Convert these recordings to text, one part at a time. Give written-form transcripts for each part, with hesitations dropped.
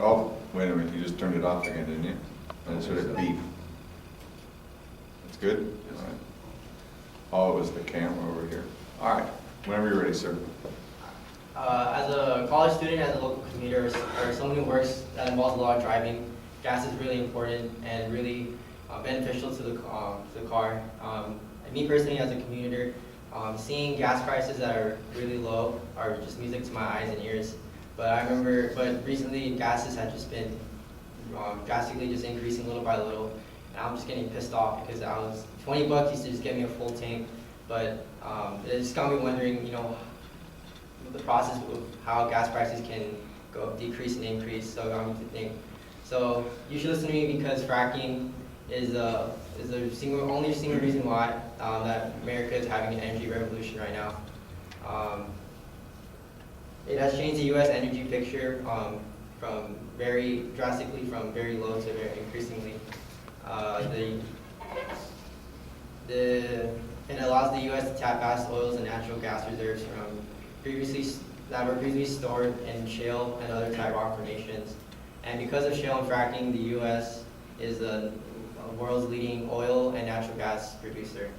oh, wait a minute, you just turned it off again, didn't you? And it should have beep. That's good? All right. Oh, it was the camera over here. All right, whenever you're ready, sir. As a college student, as a local commuter, or someone who works that involves a lot of driving, gas is really important and really beneficial to the car. And me personally, as a commuter, seeing gas prices that are really low are just music to my eyes and ears. But recently gases have just been drastically just increasing little by little, and I'm just getting pissed off because I was $20 used to just get me a full tank, but it just got me wondering, the process of how gas prices can decrease and increase. So it got me to think. So you should listen to me because fracking is the only single reason why that America is having an energy revolution right now. It has changed the U.S. energy picture from very drastically, from very low to very increasingly. It allows the U.S. to tap vast oils and natural gas reserves that were previously stored in shale and other type rock formations. And because of shale and fracking, the U.S. is the world's leading oil and natural gas producer.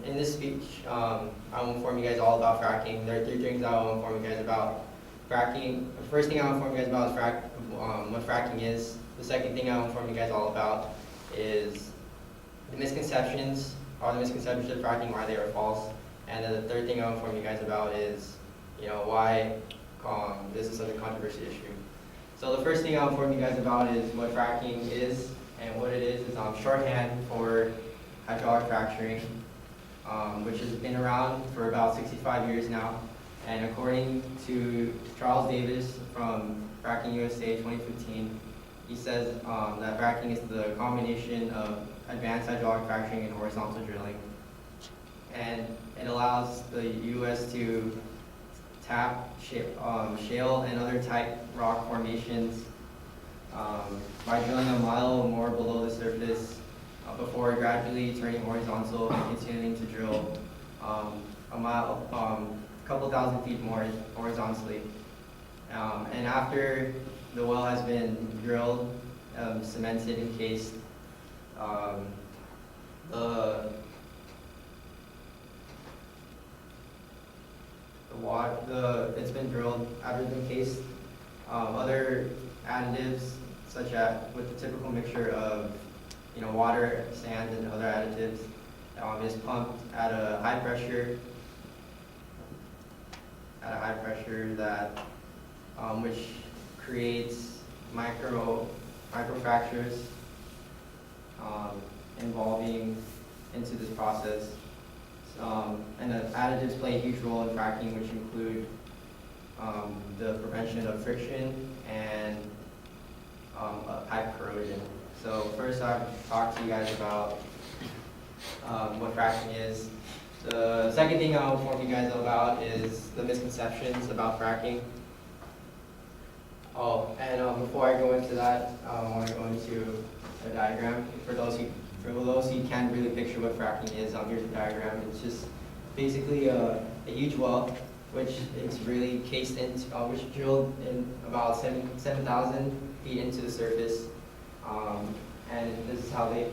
In this speech, I will inform you guys all about fracking. There are 3 things I will inform you guys about. Fracking. The first thing I will inform you guys about is what fracking is. The second thing I will inform you guys all about is the misconceptions of fracking, why they are false. And then the third thing I'll inform you guys about is, why this is such a controversial issue. So the first thing I'll inform you guys about is what fracking is, and what it is shorthand for hydraulic fracturing, which has been around for about 65 years now. And according to Charles Davis from Fracking USA 2015, he says that fracking is the combination of advanced hydraulic fracturing and horizontal drilling. And it allows the U.S. to tap shale and other type rock formations by drilling a mile or more below the surface before gradually turning horizontal and continuing to drill a couple thousand feet more horizontally. And after the well has been drilled, cemented, encased, it's been drilled, after it's encased, other additives, such as with the typical mixture of water, sand, and other additives, is pumped at a high pressure, that which creates microfractures involving into this process. And the additives play a huge role in fracking, which include the prevention of friction and pipe corrosion. So first I'll talk to you guys about what fracking is. The second thing I'll inform you guys about is the misconceptions about fracking. Oh, and before I go into that, I want to go into a diagram. For those who can't really picture what fracking is, here's the diagram. It's just basically a huge well, which is really cased into, which drilled in about 7,000 feet into the surface. And this is how they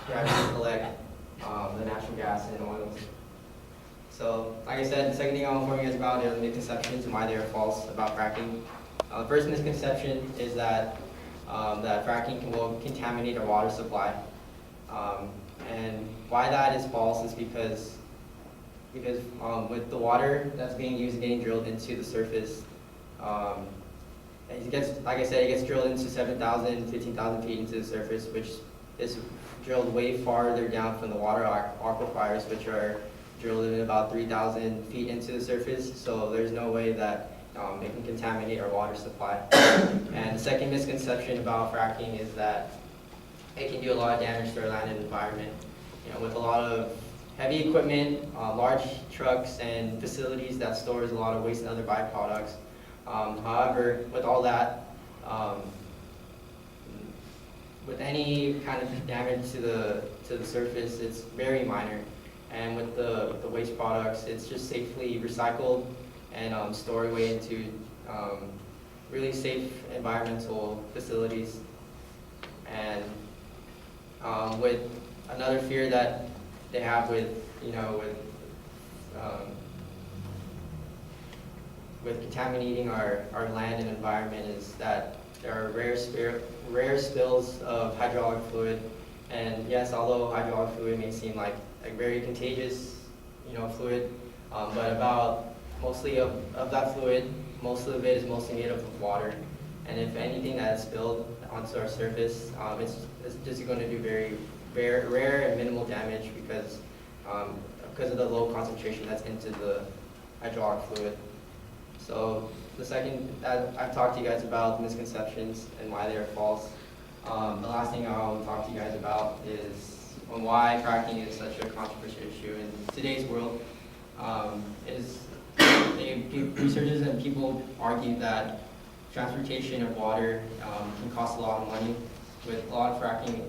gradually collect the natural gas and oils. So, like I said, the second thing I'll inform you guys about are the misconceptions and why they are false about fracking. The first misconception is that fracking will contaminate our water supply. And why that is false is because with the water that's being used and getting drilled into the surface, it gets drilled into 7,000, 15,000 feet into the surface, which is drilled way farther down from the water aquifers, which are drilled in about 3,000 feet into the surface. So there's no way that it can contaminate our water supply. And the second misconception about fracking is that it can do a lot of damage to our land and environment. With a lot of heavy equipment, large trucks, and facilities that stores a lot of waste and other byproducts. However, with all that, with any kind of damage to the surface, it's very minor. And with the waste products, it's just safely recycled and stored away into really safe environmental facilities. And with another fear that they have with, with contaminating our land and environment is that there are rare spills of hydraulic fluid. And yes, although hydraulic fluid may seem like a very contagious, fluid, but about mostly of that fluid, most of it is mostly made up of water. And if anything that is spilled onto our surface, it's just going to do very rare and minimal damage because of the low concentration that's into the hydraulic fluid. So the second, I've talked to you guys about misconceptions and why they are false. The last thing I'll talk to you guys about is on why fracking is such a controversial issue in today's world. Researchers and people argue that transportation of water can cost a lot of money. With a lot of fracking,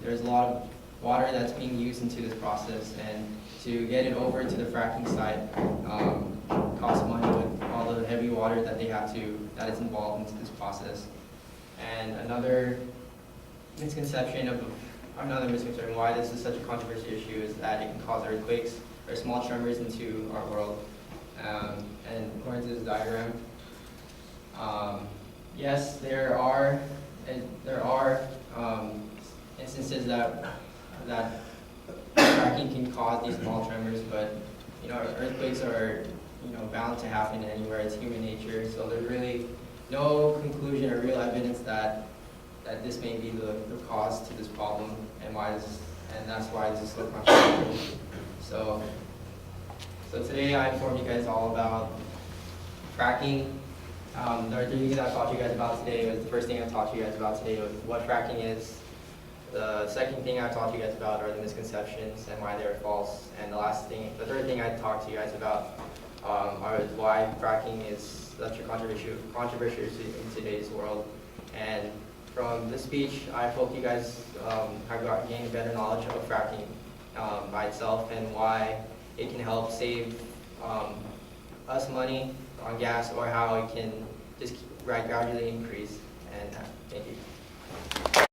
there's a lot of water that's being used into this process, and to get it over to the fracking site costs money with all the heavy water that is involved into this process. And another misconception why this is such a controversial issue is that it can cause earthquakes or small tremors into our world. And according to this diagram, yes, there are instances that fracking can cause these small tremors, but earthquakes are bound to happen anywhere. It's human nature, so there's really no conclusion or real evidence that this may be the cause to this problem, and that's why this is so controversial. So today I informed you guys all about fracking. The three things I taught you guys about today was, the first thing I taught you guys about today was what fracking is. The second thing I taught you guys about are the misconceptions and why they're false. And the third thing I talked to you guys about are why fracking is such a controversial issue in today's world. And from this speech, I hope you guys have gained a better knowledge of fracking by itself and why it can help save us money on gas, or how it can just gradually increase. And thank you.